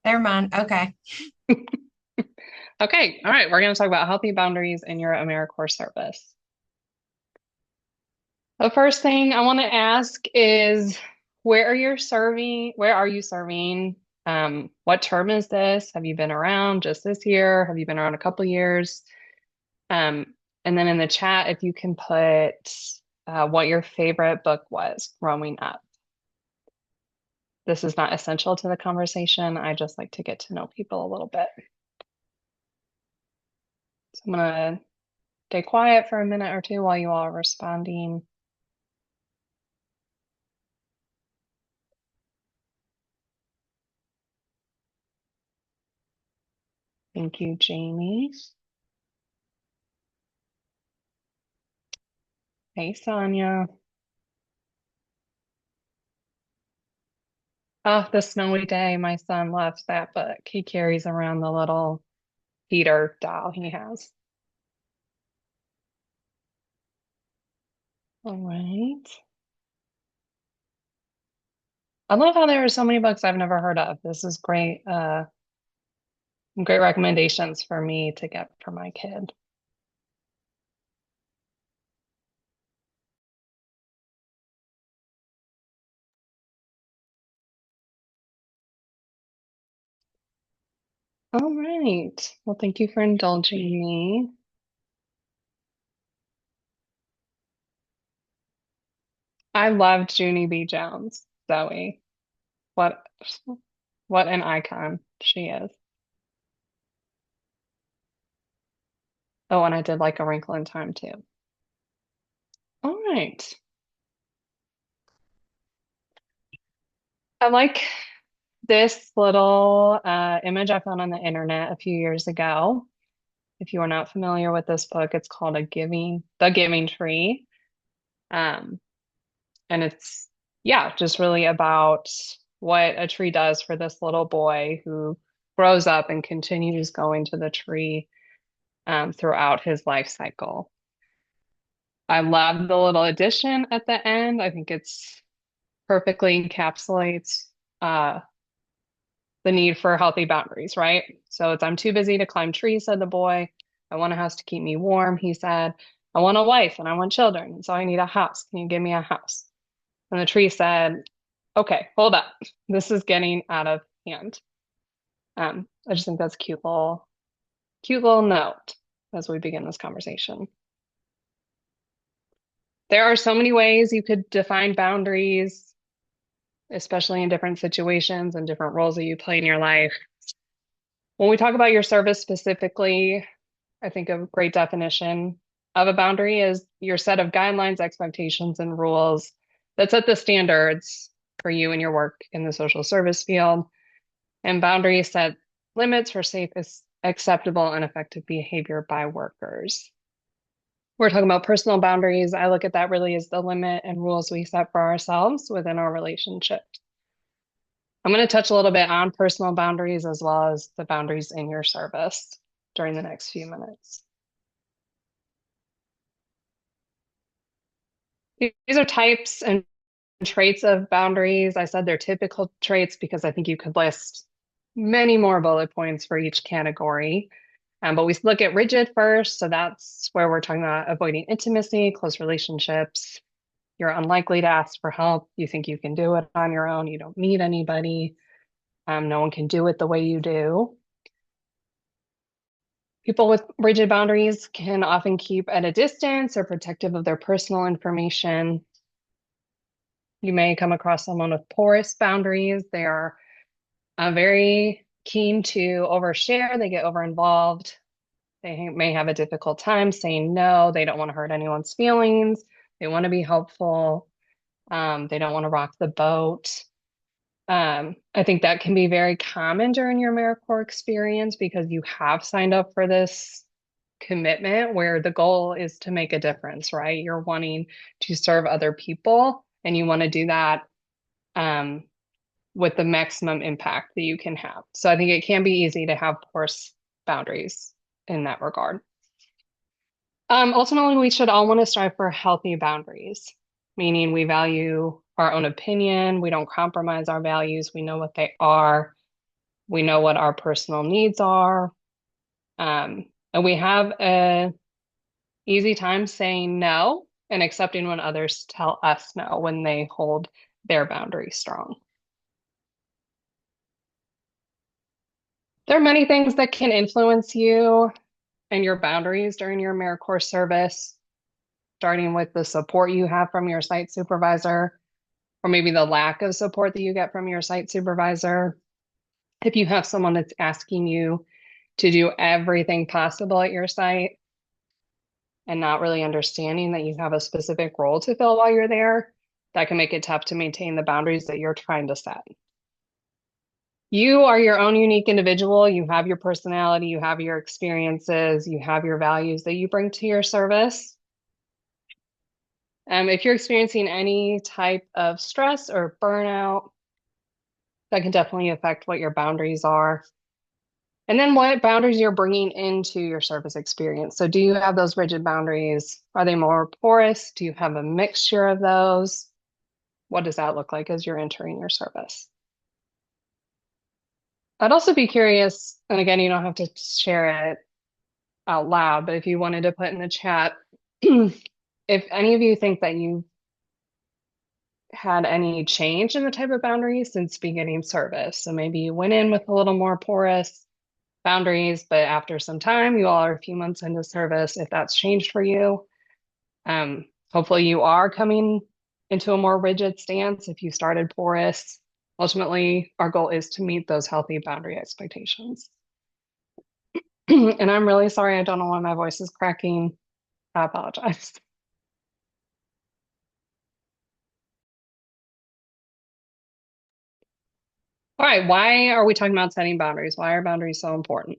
Never mind. Okay. Okay, all right. We're going to talk about healthy boundaries in your AmeriCorps service. The first thing I want to ask is where are you serving? What term is this? Have you been around just this year? Have you been around a couple years? Um, and then in the chat, if you can put what your favorite book was growing up. This is not essential to the conversation. I just like to get to know people a little bit. So I'm gonna stay quiet for a minute or two while you all are responding. Thank you, Jamie. Hey, Sonia. Oh, the snowy day. My son loves that book. He carries around the little Peter doll he has. All right. I love how there are so many books I've never heard of. This is great, great recommendations for me to get for my kid. All right. Well, thank you for indulging me. I loved Junie B. Jones, Zoe. What what an icon she is. Oh, and I did like A Wrinkle in Time too. All right. I like this little image I found on the internet a few years ago. If you are not familiar with this book, it's called The Giving Tree. Um, and it's, yeah, just really about what a tree does for this little boy who grows up and continues going to the tree throughout his life cycle. I love the little addition at the end. I think it's perfectly encapsulates uh, the need for healthy boundaries, right? So it's I'm too busy to climb trees, said the boy. I want a house to keep me warm, he said. I want a wife and I want children, so I need a house. Can you give me a house? And the tree said, okay, hold up. This is getting out of hand. I just think that's a cute little note as we begin this conversation. There are so many ways you could define boundaries, especially in different situations and different roles that you play in your life. When we talk about your service specifically, I think a great definition of a boundary is your set of guidelines, expectations, and rules that set the standards for you and your work in the social service field. And boundaries set limits for safe, acceptable, and effective behavior by workers. We're talking about personal boundaries. I look at that really as the limit and rules we set for ourselves within our relationships. I'm going to touch a little bit on personal boundaries as well as the boundaries in your service during the next few minutes. These are types and traits of boundaries. I said they're typical traits because I think you could list many more bullet points for each category. But we look at rigid first. So that's where we're talking about avoiding intimacy, close relationships. You're unlikely to ask for help. You think you can do it on your own. You don't need anybody. No one can do it the way you do. People with rigid boundaries can often keep at a distance or protective of their personal information. You may come across someone with porous boundaries. They are very keen to overshare. They get overinvolved. They may have a difficult time saying no. They don't want to hurt anyone's feelings. They want to be helpful. They don't want to rock the boat. I think that can be very common during your AmeriCorps experience because you have signed up for this commitment where the goal is to make a difference, right? You're wanting to serve other people and you want to do that um, with the maximum impact that you can have. So I think it can be easy to have porous boundaries in that regard. Ultimately, we should all want to strive for healthy boundaries, meaning we value our own opinion, we don't compromise our values, we know what they are. We know what our personal needs are. And we have a easy time saying no and accepting when others tell us no when they hold their boundaries strong. There are many things that can influence you and your boundaries during your AmeriCorps service, starting with the support you have from your site supervisor, or maybe the lack of support that you get from your site supervisor. If you have someone that's asking you to do everything possible at your site and not really understanding that you have a specific role to fill while you're there, that can make it tough to maintain the boundaries that you're trying to set. You are your own unique individual. You have your personality, you have your experiences, you have your values that you bring to your service. If you're experiencing any type of stress or burnout, that can definitely affect what your boundaries are. And then what boundaries you're bringing into your service experience. So do you have those rigid boundaries? Are they more porous? Do you have a mixture of those? What does that look like as you're entering your service? I'd also be curious, and again, you don't have to share it out loud, but if you wanted to put in the chat, if any of you think that you had any change in the type of boundaries since beginning service. So maybe you went in with a little more porous boundaries, but after some time, you all are a few months into service, if that's changed for you. Hopefully you are coming into a more rigid stance if you started porous. Ultimately, our goal is to meet those healthy boundary expectations. And I'm really sorry, I don't know why my voice is cracking. I apologize. All right, why are we talking about setting boundaries? Why are boundaries so important?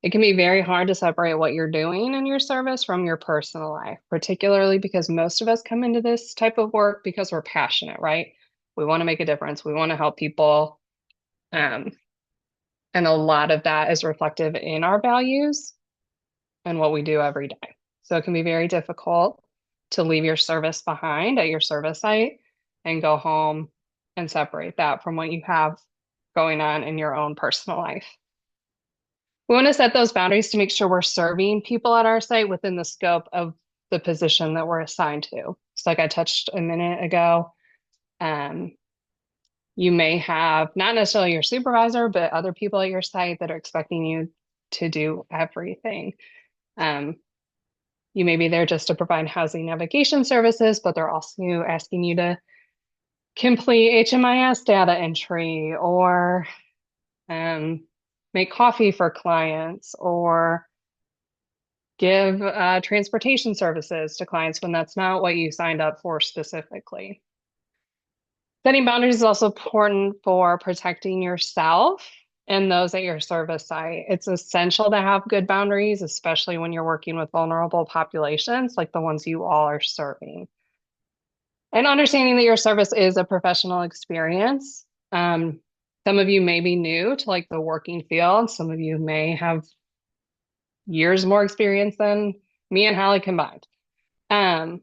It can be very hard to separate what you're doing in your service from your personal life, particularly because most of us come into this type of work because we're passionate, right? We want to make a difference. We want to help people. Um, and a lot of that is reflective in our values and what we do every day. So it can be very difficult to leave your service behind at your service site and go home and separate that from what you have going on in your own personal life. We want to set those boundaries to make sure we're serving people at our site within the scope of the position that we're assigned to. So like I touched a minute ago, um, you may have not necessarily your supervisor, but other people at your site that are expecting you to do everything. Um, you may be there just to provide housing navigation services, but they're also asking you to complete HMIS data entry or make coffee for clients or give transportation services to clients when that's not what you signed up for specifically. Setting boundaries is also important for protecting yourself and those at your service site. It's essential to have good boundaries, especially when you're working with vulnerable populations like the ones you all are serving. And understanding that your service is a professional experience. Some of you may be new to like the working field. Some of you may have years more experience than me and Hallie combined. Um,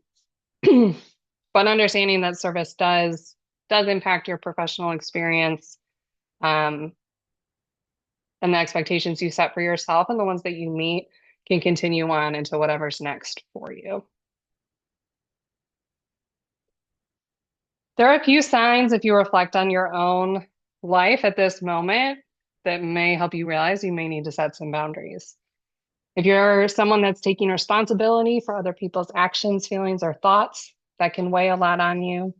but understanding that service does impact your professional experience, and the expectations you set for yourself and the ones that you meet can continue on into whatever's next for you. There are a few signs if you reflect on your own life at this moment that may help you realize you may need to set some boundaries. If you're someone that's taking responsibility for other people's actions, feelings, or thoughts, that can weigh a lot on you.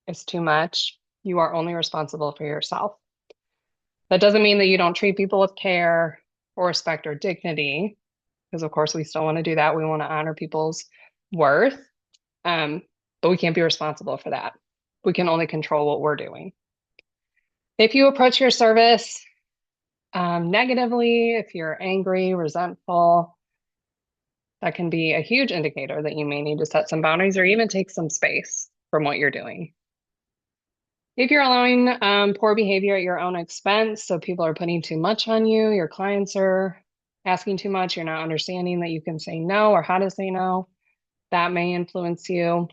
It's too much. You are only responsible for yourself. That doesn't mean that you don't treat people with care or respect or dignity, because of course we still want to do that. We want to honor people's worth, but we can't be responsible for that. We can only control what we're doing. If you approach your service negatively, if you're angry, resentful, that can be a huge indicator that you may need to set some boundaries or even take some space from what you're doing. If you're allowing poor behavior at your own expense, so people are putting too much on you, your clients are asking too much, you're not understanding that you can say no or how to say no, that may influence you.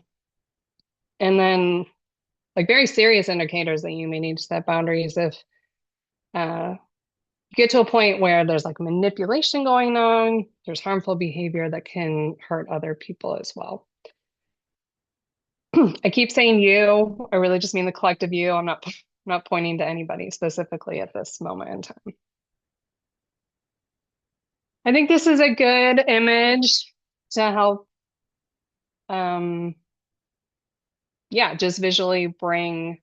And then like very serious indicators that you may need to set boundaries if Uh, get to a point where there's like manipulation going on, there's harmful behavior that can hurt other people as well. I keep saying you, I really just mean the collective you. I'm not pointing to anybody specifically at this moment in time. I think this is a good image to help, um, yeah, just visually bring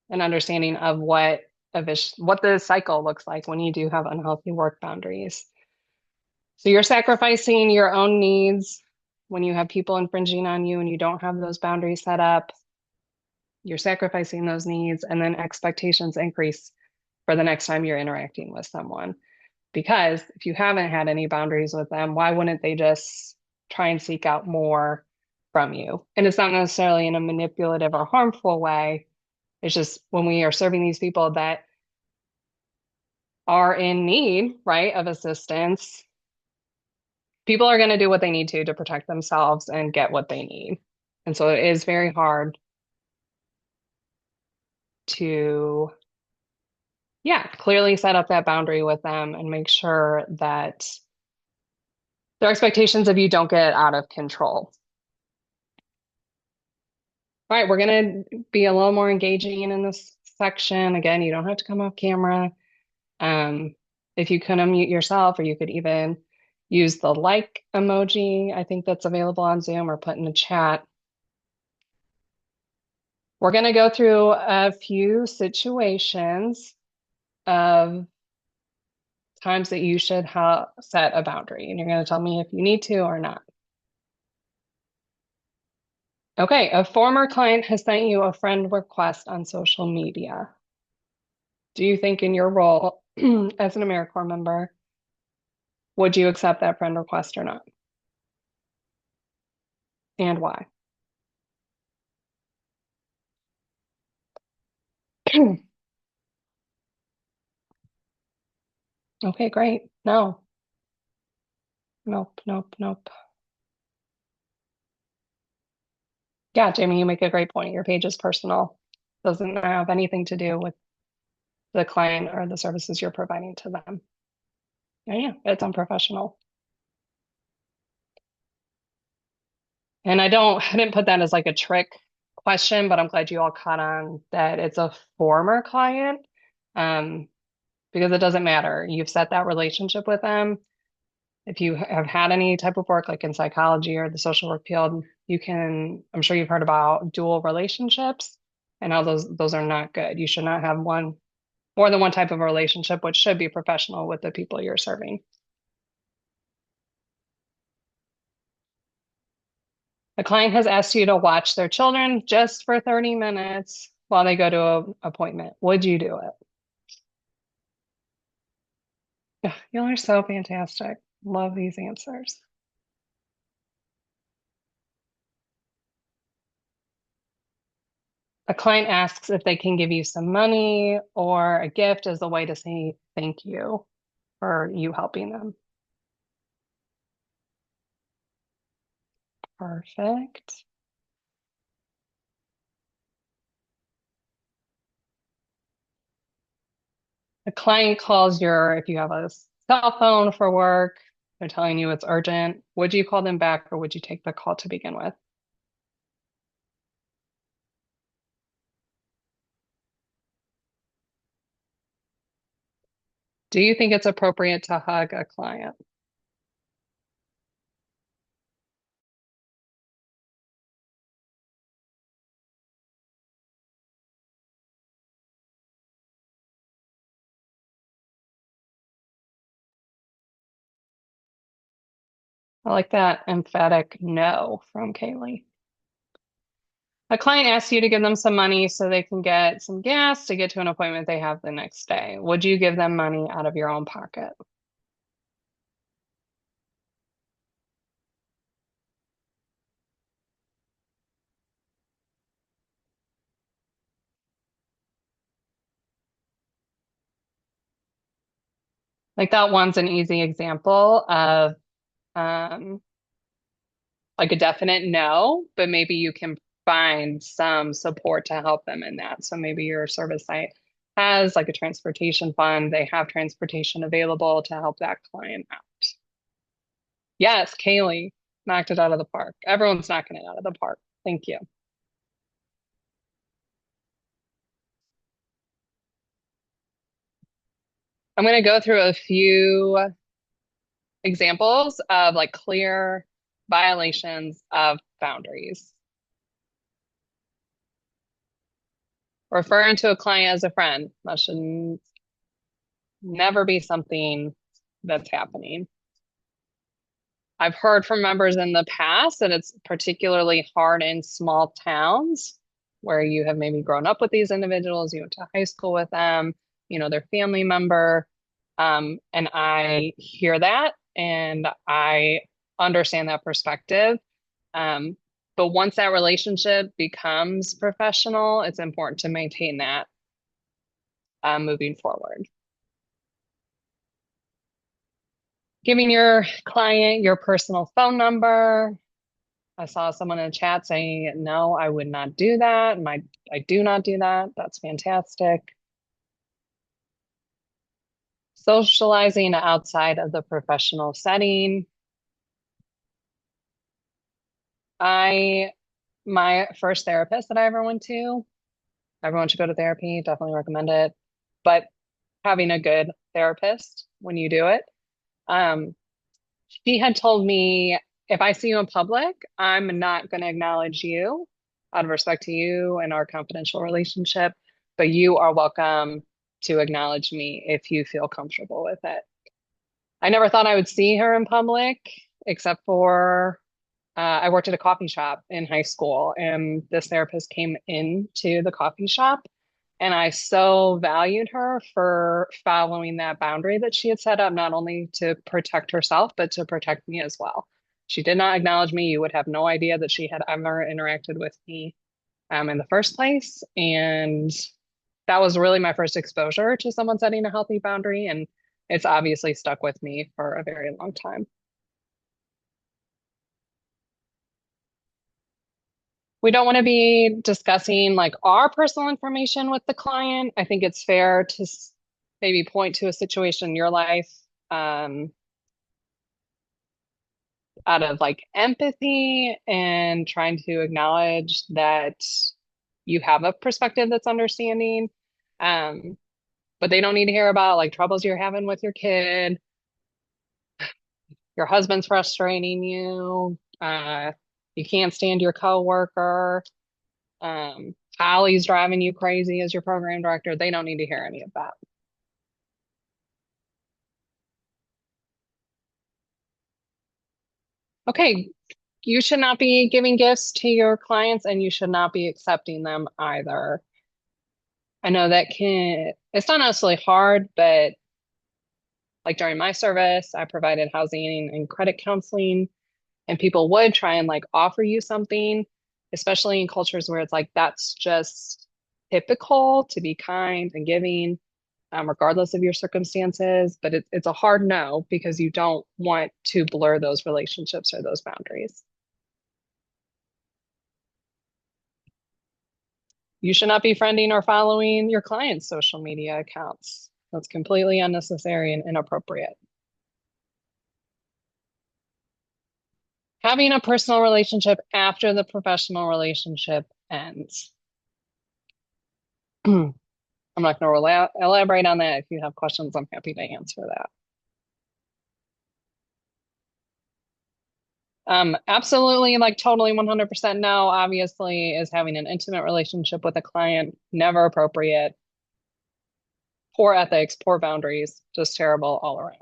an understanding of what the cycle looks like when you do have unhealthy work boundaries. So you're sacrificing your own needs when you have people infringing on you and you don't have those boundaries set up. You're sacrificing those needs, and then expectations increase for the next time you're interacting with someone. Because if you haven't had any boundaries with them, why wouldn't they just try and seek out more from you? And it's not necessarily in a manipulative or harmful way. It's just when we are serving these people that are in need, right, of assistance, people are going to do what they need to protect themselves and get what they need. And so it is very hard to, yeah, clearly set up that boundary with them and make sure that their expectations of you don't get out of control. All right, we're going to be a little more engaging in this section. Again, you don't have to come off camera. Um, if you can unmute yourself, or you could even use the like emoji, I think that's available on Zoom, or put in the chat. We're going to go through a few situations of times that you should set a boundary, and you're going to tell me if you need to or not. Okay, a former client has sent you a friend request on social media. Do you think in your role as an AmeriCorps member, would you accept that friend request or not? And why? Okay, great. No, nope, nope, nope. Yeah, Jamie, you make a great point. Your page is personal. Doesn't have anything to do with the client or the services you're providing to them. Yeah, it's unprofessional. And I didn't put that as like a trick question, but I'm glad you all caught on that it's a former client. Um, because it doesn't matter. You've set that relationship with them. If you have had any type of work like in psychology or the social work field, I'm sure you've heard about dual relationships and how those are not good. You should not have more than one type of relationship, which should be professional with the people you're serving. A client has asked you to watch their children just for 30 minutes while they go to an appointment. Would you do it? Yeah, y'all are so fantastic. Love these answers. A client asks if they can give you some money or a gift as a way to say thank you for you helping them. Perfect. A client calls if you have a cell phone for work, they're telling you it's urgent. Would you call them back or would you take the call to begin with? Do you think it's appropriate to hug a client? I like that emphatic no from Kaylee. A client asks you to give them some money so they can get some gas to get to an appointment they have the next day. Would you give them money out of your own pocket? Like that one's an easy example of um, like a definite no, but maybe you can find some support to help them in that. So maybe your service site has like a transportation fund. They have transportation available to help that client out. Yes, Kaylee knocked it out of the park. Everyone's knocking it out of the park. Thank you. I'm going to go through a few examples of like clear violations of boundaries. Referring to a client as a friend, that should never be something that's happening. I've heard from members in the past that it's particularly hard in small towns where you have maybe grown up with these individuals, you went to high school with them, their family member. And I hear that and I understand that perspective. Um, but once that relationship becomes professional, it's important to maintain that moving forward. Giving your client your personal phone number. I saw someone in the chat saying, no, I would not do that. I do not do that. That's fantastic. Socializing outside of the professional setting. I, my first therapist that I ever went to, everyone should go to therapy, definitely recommend it. But having a good therapist when you do it, um, she had told me if I see you in public, I'm not going to acknowledge you out of respect to you and our confidential relationship, but you are welcome to acknowledge me if you feel comfortable with it. I never thought I would see her in public, except for I worked at a coffee shop in high school, and this therapist came into the coffee shop. And I so valued her for following that boundary that she had set up, not only to protect herself, but to protect me as well. She did not acknowledge me. You would have no idea that she had ever interacted with me in the first place. And that was really my first exposure to someone setting a healthy boundary. And it's obviously stuck with me for a very long time. We don't want to be discussing like our personal information with the client. I think it's fair to maybe point to a situation in your life um, out of like empathy and trying to acknowledge that you have a perspective that's understanding. Um, but they don't need to hear about like troubles you're having with your kid, your husband's frustrating you, you can't stand your coworker. Holly's driving you crazy as your program director. They don't need to hear any of that. Okay, you should not be giving gifts to your clients and you should not be accepting them either. I know it's not necessarily hard, but like during my service, I provided housing and credit counseling, and people would try and like offer you something, especially in cultures where it's like that's just typical to be kind and giving, regardless of your circumstances. But it's a hard no because you don't want to blur those relationships or those boundaries. You should not be friending or following your clients' social media accounts. That's completely unnecessary and inappropriate. Having a personal relationship after the professional relationship ends. I'm not going to elaborate on that. If you have questions, I'm happy to answer that. Absolutely, like totally 100% no, obviously, is having an intimate relationship with a client never appropriate. Poor ethics, poor boundaries, just terrible all around.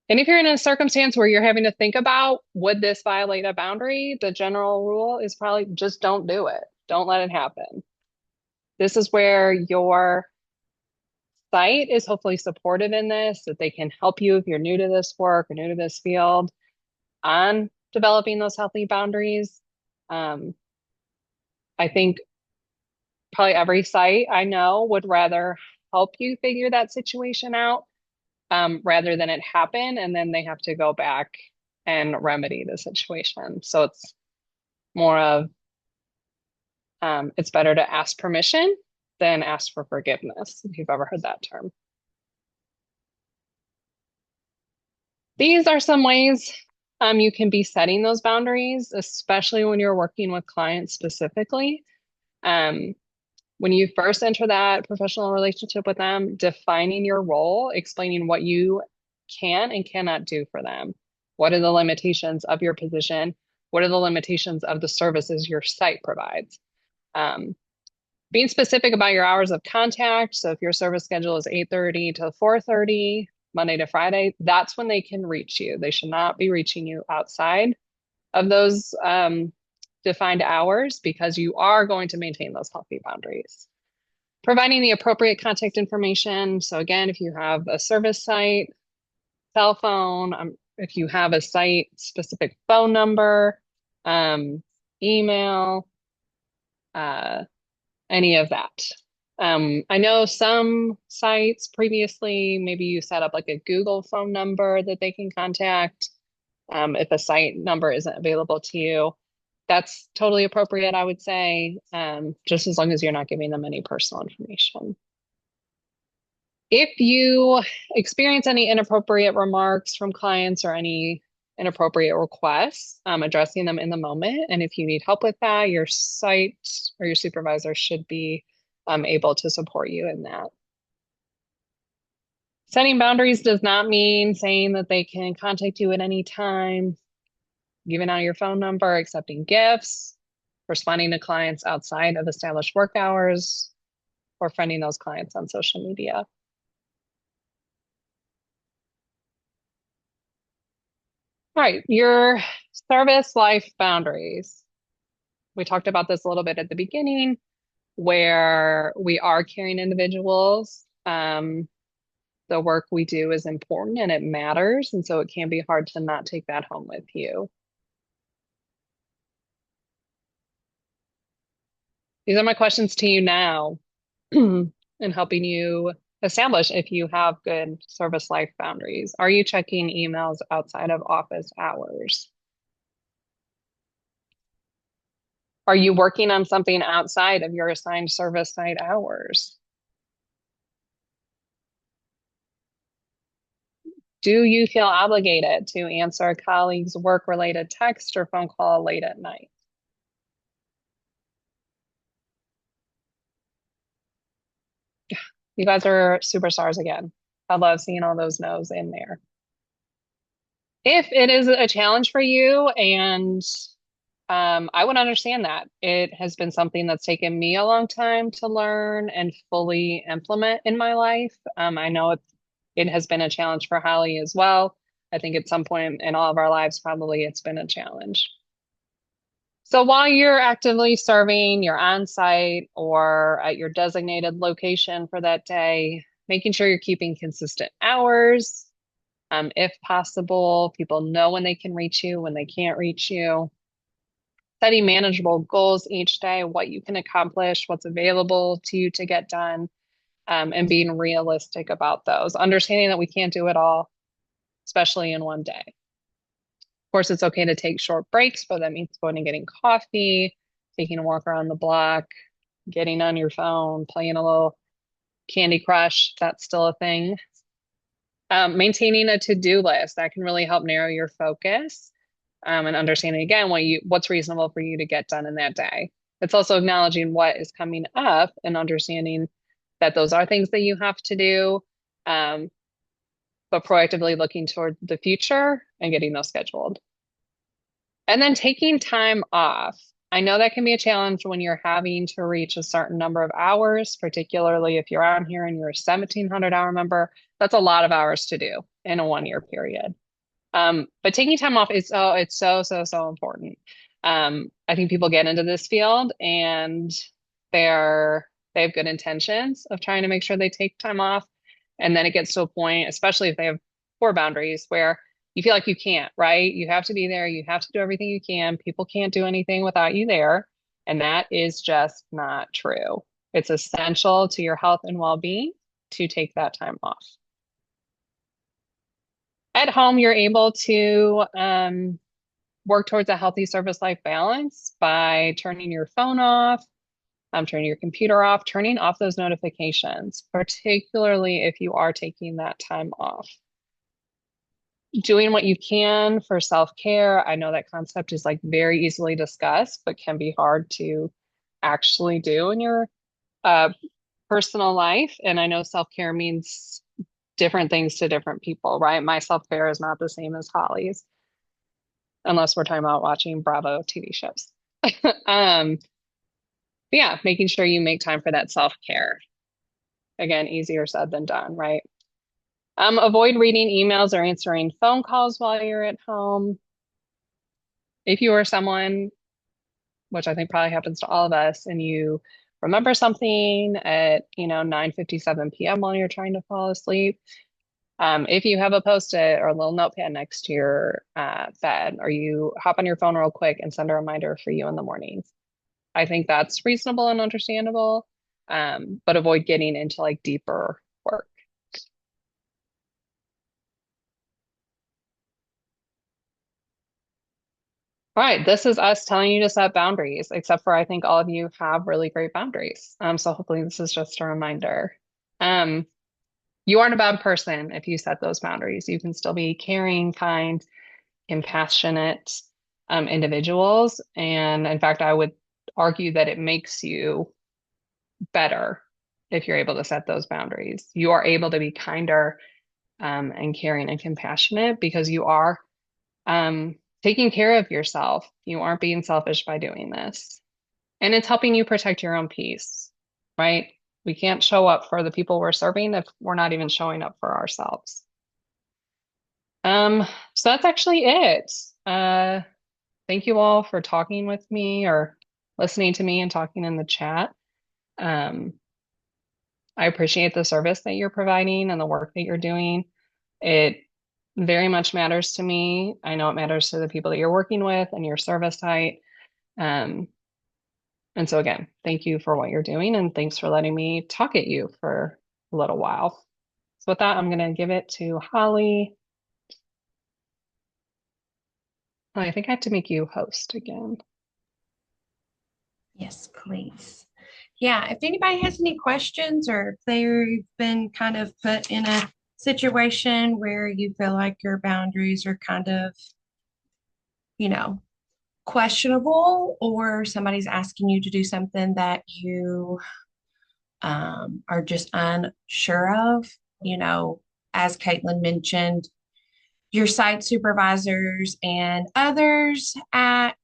And if you're in a circumstance where you're having to think about, would this violate a boundary? The general rule is probably just don't do it. Don't let it happen. This is where your site is hopefully supportive in this, that they can help you if you're new to this work or new to this field on developing those healthy boundaries. Um, I think probably every site I know would rather help you figure that situation out rather than it happen and then they have to go back and remedy the situation. So it's more of It's better to ask permission than ask for forgiveness, if you've ever heard that term. These are some ways you can be setting those boundaries, especially when you're working with clients specifically. Um, when you first enter that professional relationship with them, defining your role, explaining what you can and cannot do for them. What are the limitations of your position? What are the limitations of the services your site provides? Um, Being specific about your hours of contact. So if your service schedule is 8:30 to 4:30, Monday to Friday, that's when they can reach you. They should not be reaching you outside of those defined hours because you are going to maintain those healthy boundaries. Providing the appropriate contact information. So again, if you have a service site, cell phone, if you have a site specific phone number, email, uh, any of that. I know some sites previously, maybe you set up like a Google phone number that they can contact if a site number isn't available to you. That's totally appropriate, I would say, just as long as you're not giving them any personal information. If you experience any inappropriate remarks from clients or any inappropriate requests, addressing them in the moment. And if you need help with that, your site or your supervisor should be able to support you in that. Setting boundaries does not mean saying that they can contact you at any time, giving out your phone number, accepting gifts, responding to clients outside of established work hours, or friending those clients on social media. All right, your service life boundaries. We talked about this a little bit at the beginning, where we are caring individuals. The work we do is important and it matters. And so it can be hard to not take that home with you. These are my questions to you now and helping you establish if you have good service life boundaries. Are you checking emails outside of office hours? Are you working on something outside of your assigned service site hours? Do you feel obligated to answer a colleague's work-related text or phone call late at night? You guys are superstars again. I love seeing all those no's in there. If it is a challenge for you, and I would understand that. It has been something that's taken me a long time to learn and fully implement in my life. I know it has been a challenge for Holly as well. I think at some point in all of our lives, probably it's been a challenge. So while you're actively serving, you're on site or at your designated location for that day, making sure you're keeping consistent hours. If possible, people know when they can reach you, when they can't reach you. Setting manageable goals each day, what you can accomplish, what's available to you to get done, and being realistic about those. Understanding that we can't do it all, especially in one day. Of course, it's okay to take short breaks, but that means going and getting coffee, taking a walk around the block, getting on your phone, playing a little Candy Crush. That's still a thing. Maintaining a to-do list that can really help narrow your focus, and understanding again what's reasonable for you to get done in that day. It's also acknowledging what is coming up and understanding that those are things that you have to do, um, but proactively looking toward the future and getting those scheduled. And then taking time off. I know that can be a challenge when you're having to reach a certain number of hours, particularly if you're on here and you're a 1,700 hour member. That's a lot of hours to do in a 1 year period. But taking time off is it's so important. I think people get into this field and they have good intentions of trying to make sure they take time off. And then it gets to a point, especially if they have poor boundaries, where you feel like you can't, right? You have to be there. You have to do everything you can. People can't do anything without you there. And that is just not true. It's essential to your health and well-being to take that time off. At home, you're able to work towards a healthy service life balance by turning your phone off, turning your computer off, turning off those notifications, particularly if you are taking that time off. Doing what you can for self-care. I know that concept is like very easily discussed, but can be hard to actually do in your uh, personal life. And I know self-care means different things to different people, right? My self-care is not the same as Holly's, unless we're talking about watching Bravo TV shows. Um, but yeah, making sure you make time for that self-care. Again, easier said than done, right? Avoid reading emails or answering phone calls while you're at home. If you are someone, which I think probably happens to all of us, and you remember something at, 9:57 p.m. while you're trying to fall asleep, if you have a post-it or a little notepad next to your bed, or you hop on your phone real quick and send a reminder for you in the morning, I think that's reasonable and understandable. But avoid getting into like deeper work. All right, this is us telling you to set boundaries, except for I think all of you have really great boundaries. So hopefully this is just a reminder. Um, you aren't a bad person if you set those boundaries. You can still be caring, kind, compassionate individuals. And in fact, I would argue that it makes you better if you're able to set those boundaries. You are able to be kinder and caring and compassionate because you are taking care of yourself. You aren't being selfish by doing this. And it's helping you protect your own peace, right? We can't show up for the people we're serving if we're not even showing up for ourselves. So that's actually it. Uh, thank you all for talking with me or listening to me and talking in the chat. Um, I appreciate the service that you're providing and the work that you're doing. It very much matters to me. I know it matters to the people that you're working with and your service site. Um, and so again, thank you for what you're doing and thanks for letting me talk at you for a little while. So with that, I'm going to give it to Holly. Oh, I think I have to make you host again. Yes, please. Yeah, if anybody has any questions or if they've been kind of put in a situation where you feel like your boundaries are kind of, you know, questionable, or somebody's asking you to do something that you are just unsure of, as Caitlin mentioned, your site supervisors and others at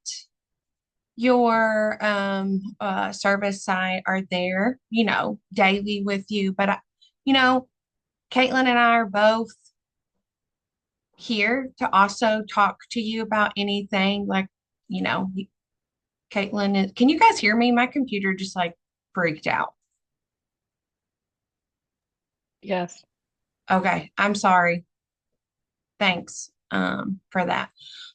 your service site are there, daily with you. But, you know, Caitlin and I are both here to also talk to you about anything like, you know, can you guys hear me? My computer just like freaked out. Yes. Okay, I'm sorry. Thanks for that.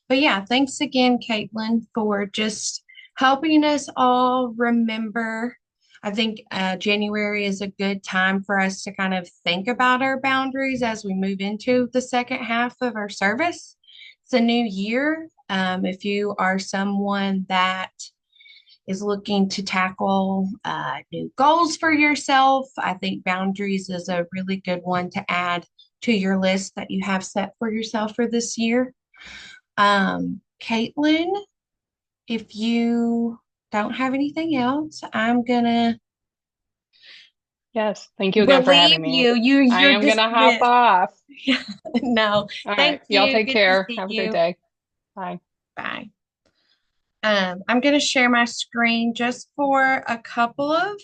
But yeah, thanks again, Caitlin, for just helping us all remember. I think January is a good time for us to kind of think about our boundaries as we move into the second half of our service. It's a new year. If you are someone that is looking to tackle new goals for yourself, I think boundaries is a really good one to add to your list that you have set for yourself for this year. Caitlin, if you don't have anything else, I'm gonna Yes. Thank you again for relieve having me. you. You I you're am gonna hop dismissed. off. No, All right. thank Y'all you. take Good to care. see Have a great you. day. Bye. Bye. I'm gonna share my screen just for a couple of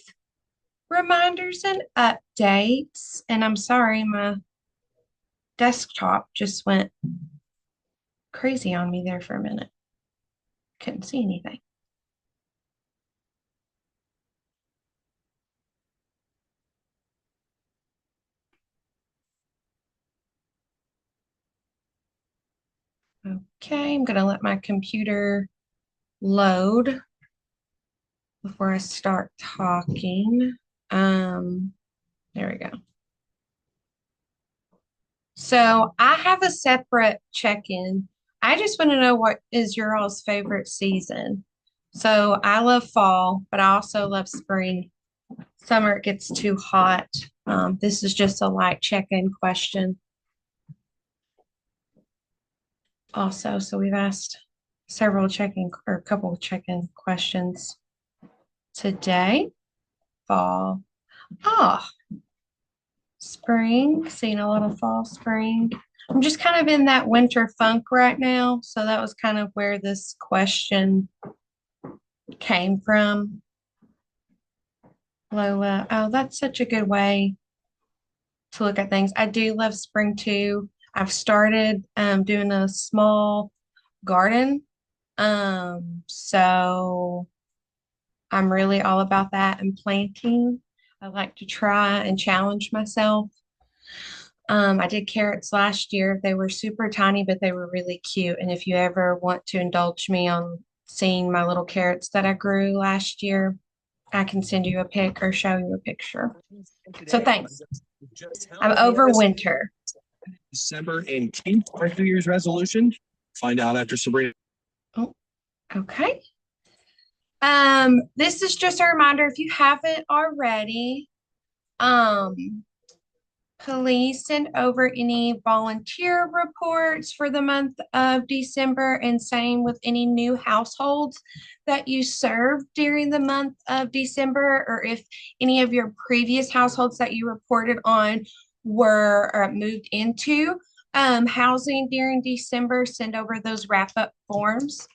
reminders and updates. And I'm sorry, my desktop just went crazy on me there for a minute. Couldn't see anything. Okay, I'm gonna let my computer load before I start talking. There we go. So I have a separate check-in. I just want to know what is your all's favorite season. So I love fall, but I also love spring. Summer it gets too hot. This is just a light check-in question also. So we've asked several check-in or a couple of check-in questions today. Fall. Ah, spring. Seeing a little fall, spring. I'm just kind of in that winter funk right now. So that was kind of where this question came from. Lola. Oh, that's such a good way to look at things. I do love spring too. I've started doing a small garden. So I'm really all about that and planting. I like to try and challenge myself. I did carrots last year. They were super tiny, but they were really cute. And if you ever want to indulge me on seeing my little carrots that I grew last year, I can send you a pic or show you a picture. So thanks. Just how I'm many over episodes winter. December 18th, our New Year's resolution? Find out after Sabrina. Oh, okay. This is just a reminder if you haven't already, um, please send over any volunteer reports for the month of December and same with any new households that you served during the month of December, or if any of your previous households that you reported on were moved into housing during December, send over those wrap up forms.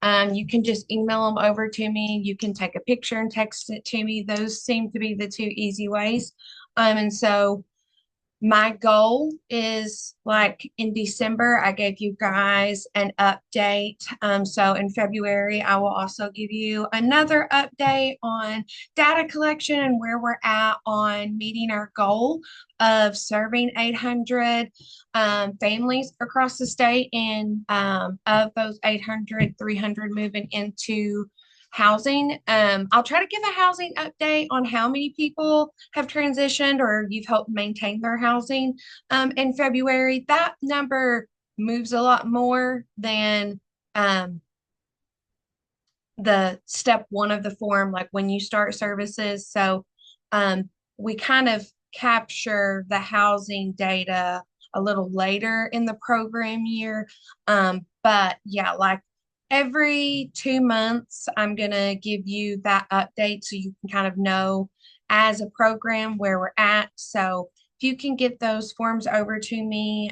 You can just email them over to me. You can take a picture and text it to me. Those seem to be the two easy ways. And so my goal is like in December, I gave you guys an update. So in February, I will also give you another update on data collection and where we're at on meeting our goal of serving 800 families across the state. And of those 800, 300 moving into housing. I'll try to give a housing update on how many people have transitioned or you've helped maintain their housing in February. That number moves a lot more than um, the step one of the form, like when you start services. So we kind of capture the housing data a little later in the program year. But yeah, like every 2 months, I'm going to give you that update so you can kind of know as a program where we're at. So if you can get those forms over to me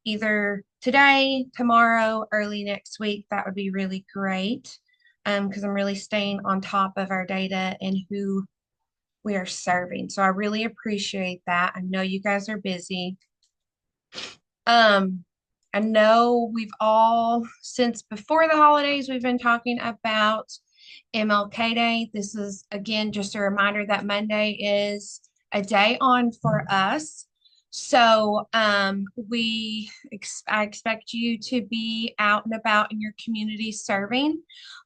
either today, tomorrow, early next week, that would be really great because I'm really staying on top of our data and who we are serving. So I really appreciate that. I know you guys are busy. Um, I know we've all, since before the holidays, we've been talking about MLK Day. This is again just a reminder that Monday is a day on for us. So I expect you to be out and about in your community serving.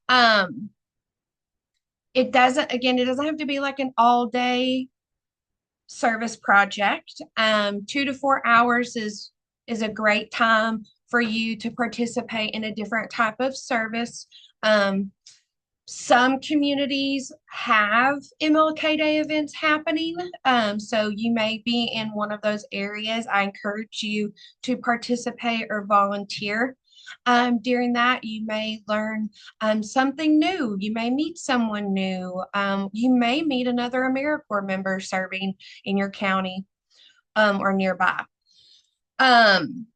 Um, it doesn't have to be like an all day service project. 2 to 4 hours is a great time for you to participate in a different type of service. Um, some communities have MLK Day events happening. So you may be in one of those areas. I encourage you to participate or volunteer. During that, you may learn something new. You may meet someone new. You may meet another AmeriCorps member serving in your county or nearby. Um,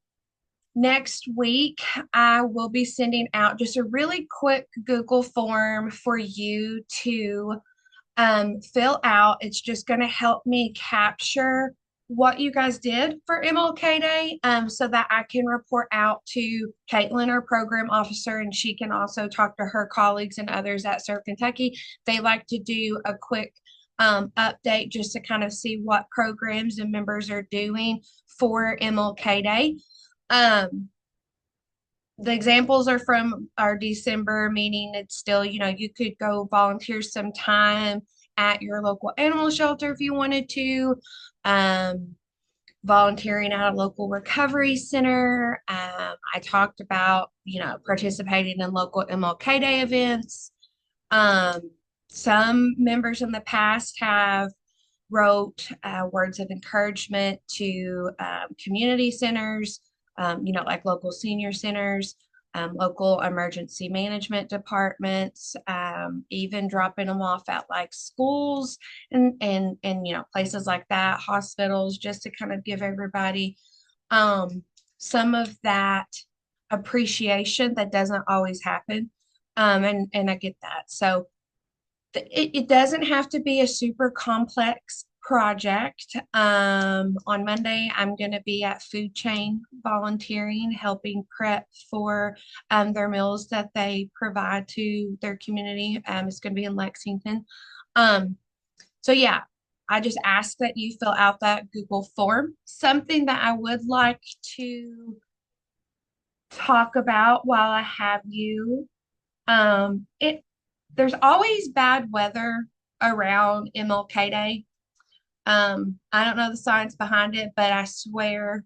Next week, I will be sending out just a really quick Google form for you to fill out. It's just going to help me capture what you guys did for MLK Day so that I can report out to Caitlin, our program officer, and she can also talk to her colleagues and others at Serve Kentucky. They like to do a quick update just to kind of see what programs and members are doing for MLK Day. The examples are from our December meeting. It's still, you could go volunteer some time at your local animal shelter if you wanted to. Um, volunteering at a local recovery center. I talked about, participating in local MLK Day events. Um, some members in the past have wrote words of encouragement to community centers, like local senior centers, local emergency management departments, even dropping them off at like schools and places like that, hospitals, just to kind of give everybody um, some of that appreciation that doesn't always happen. And I get that. So it doesn't have to be a super complex project. On Monday, I'm going to be at Food Chain volunteering, helping prep for their meals that they provide to their community. It's going to be in Lexington. Um, so, yeah, I just ask that you fill out that Google form. Something that I would like to talk about while I have you. It There's always bad weather around MLK Day. I don't know the science behind it, but I swear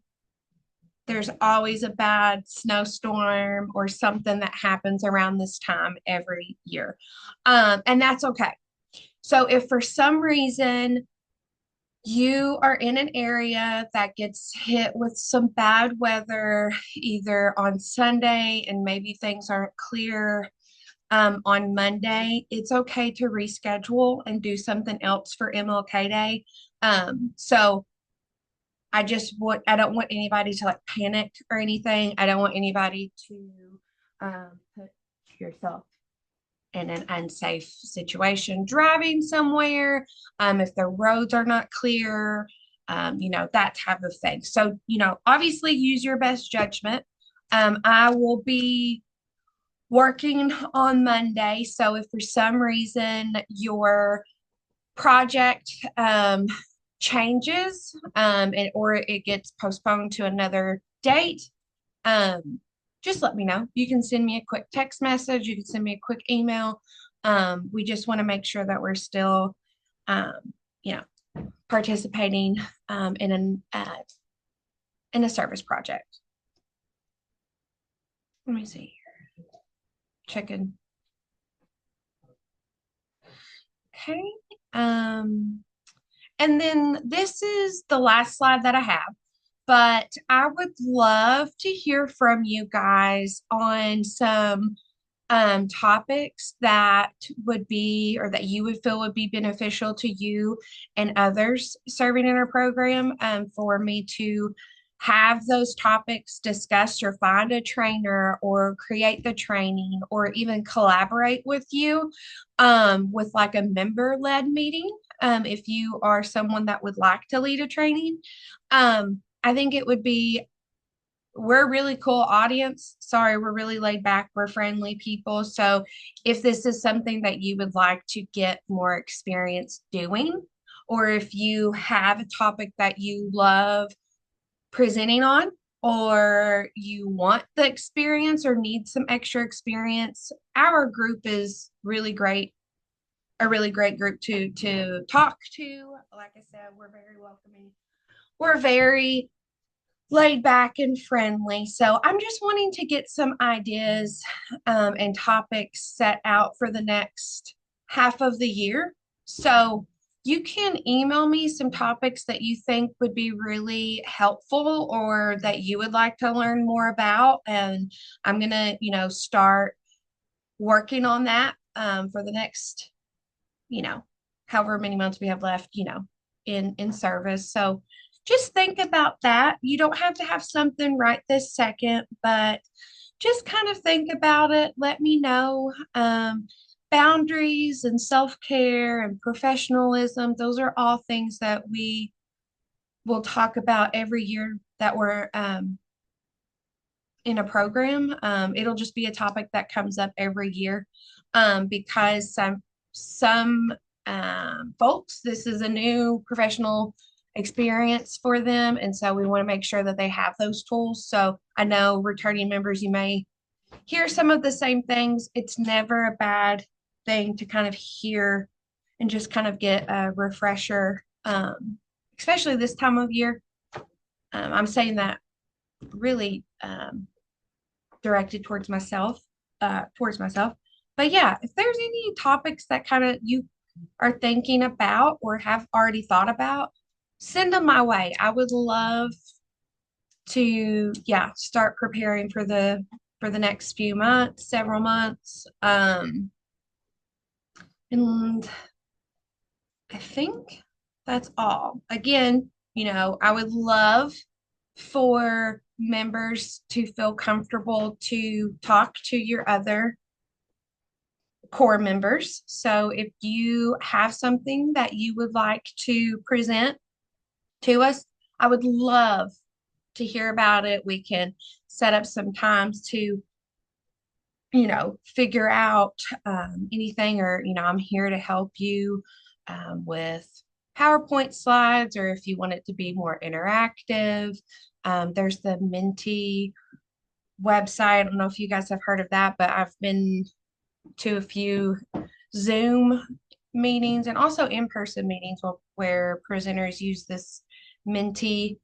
there's always a bad snowstorm or something that happens around this time every year. And that's okay. So if for some reason you are in an area that gets hit with some bad weather, either on Sunday and maybe things aren't clear on Monday, it's okay to reschedule and do something else for MLK Day. So I don't want anybody to like panic or anything. I don't want anybody to put yourself in an unsafe situation driving somewhere, if the roads are not clear, that type of thing. So, obviously use your best judgment. I will be working on Monday. So if for some reason your project changes or it gets postponed to another date, just let me know. You can send me a quick text message. You can send me a quick email. We just want to make sure that we're still, um, participating in a service project. Let me see here. Checking. Okay. And then this is the last slide that I have, but I would love to hear from you guys on some topics that would be or that you would feel would be beneficial to you and others serving in our program, for me to have those topics discussed or find a trainer or create the training or even collaborate with you with like a member-led meeting. If you are someone that would like to lead a training, I think it would be we're a really cool audience. Sorry, we're really laid back. We're friendly people. So if this is something that you would like to get more experience doing, or if you have a topic that you love presenting on, or you want the experience or need some extra experience, our group is really great. A really great group to talk to. Like I said, we're very welcoming. We're very laid back and friendly. So I'm just wanting to get some ideas and topics set out for the next half of the year. So you can email me some topics that you think would be really helpful or that you would like to learn more about. And I'm going to, start working on that for the next, however many months we have left, in service. So just think about that. You don't have to have something right this second, but just kind of think about it. Let me know. Boundaries and self-care and professionalism, those are all things that we will talk about every year that we're in a program. It'll just be a topic that comes up every year because some folks, this is a new professional experience for them. And so we want to make sure that they have those tools. So I know returning members, you may hear some of the same things. It's never a bad thing to kind of hear and just kind of get a refresher, especially this time of year. I'm saying that really directed towards myself. But yeah, if there's any topics that kind of you are thinking about or have already thought about, send them my way. I would love to, yeah, start preparing for the next few months, several months. And I think that's all. Again, I would love for members to feel comfortable to talk to your other core members. So if you have something that you would like to present to us, I would love to hear about it. We can set up some times to, figure out anything, or, I'm here to help you with PowerPoint slides, or if you want it to be more interactive. There's the Menti website. I don't know if you guys have heard of that, but I've been to a few Zoom meetings and also in-person meetings where presenters use this Menti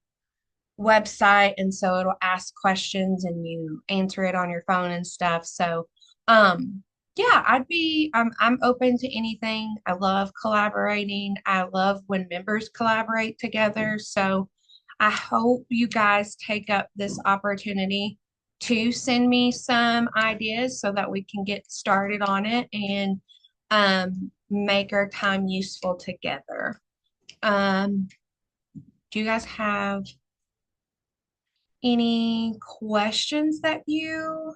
website, and so it'll ask questions and you answer it on your phone and stuff. So yeah, I'm open to anything. I love collaborating. I love when members collaborate together. So I hope you guys take up this opportunity to send me some ideas so that we can get started on it and make our time useful together. Do you guys have any questions that you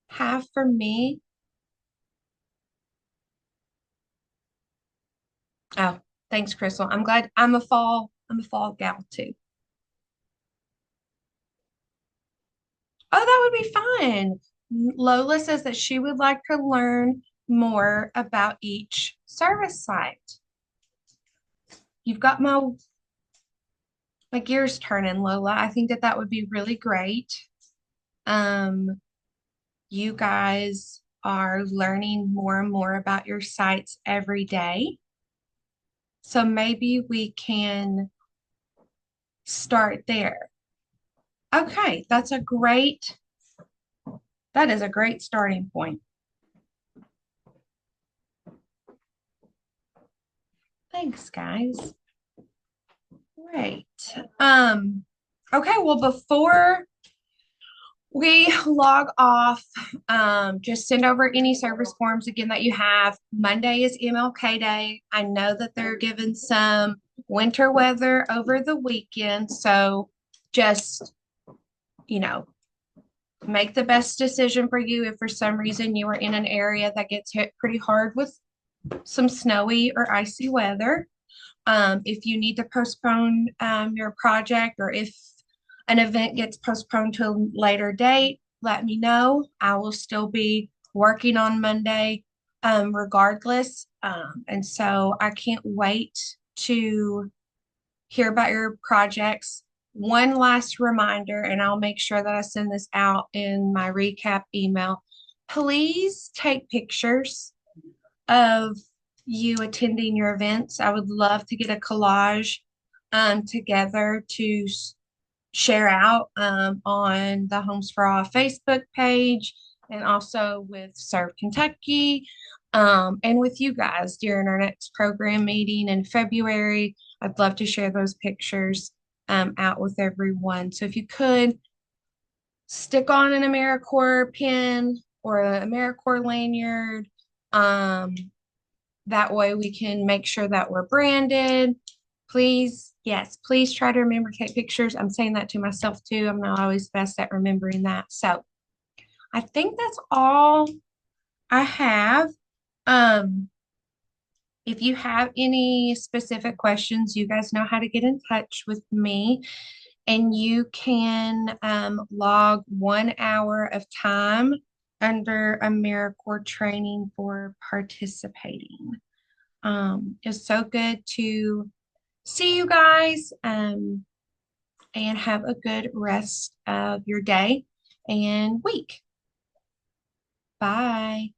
have for me? Oh, thanks, Crystal. I'm glad I'm a fall gal too. Oh, that would be fun. Lola says that she would like to learn more about each service site. You've got my gears turning, Lola. I think that that would be really great. Um, you guys are learning more and more about your sites every day. So maybe we can start there. Okay, that is a great starting point. Thanks, guys. Great. Okay, well, before we log off, just send over any service forms again that you have. Monday is MLK Day. I know that they're given some winter weather over the weekend, so just, make the best decision for you. If for some reason you are in an area that gets hit pretty hard with some snowy or icy weather, if you need to postpone your project, or if an event gets postponed to a later date, let me know. I will still be working on Monday regardless. And so I can't wait to hear about your projects. One last reminder, and I'll make sure that I send this out in my recap email. Please take pictures of you attending your events. I would love to get a collage together to share out on the Homes for All Facebook page, and also with Serve Kentucky, and with you guys during our next program meeting in February. I'd love to share those pictures out with everyone. So if you could stick on an AmeriCorps pin or an AmeriCorps lanyard, that way we can make sure that we're branded. Please, yes, please try to remember to take pictures. I'm saying that to myself too. I'm not always best at remembering that. So I think that's all I have. If you have any specific questions, you guys know how to get in touch with me, and you can log 1 hour of time under AmeriCorps training for participating. It's so good to see you guys, and have a good rest of your day and week. Bye.